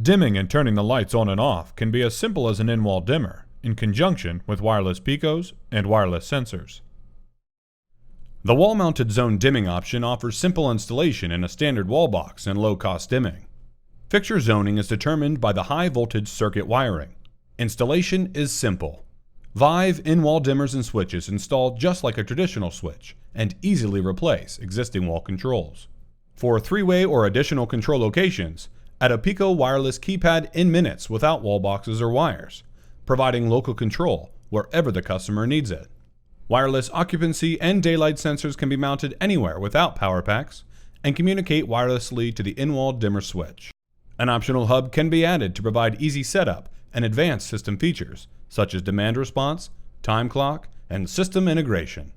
Dimming and turning the lights on and off can be as simple as an in-wall dimmer, in conjunction with wireless Picos and wireless sensors. The wall-mounted zone dimming option offers simple installation in a standard wall box and low-cost dimming. Fixture zoning is determined by the high-voltage circuit wiring. Installation is simple. Vive in-wall dimmers and switches install just like a traditional switch and easily replace existing wall controls. For three-way or additional control locations, add a Pico wireless keypad in minutes without wall boxes or wires, providing local control wherever the customer needs it. Wireless occupancy and daylight sensors can be mounted anywhere without power packs and communicate wirelessly to the in-wall dimmer switch. An optional hub can be added to provide easy setup and advanced system features such as demand response, time clock, and system integration.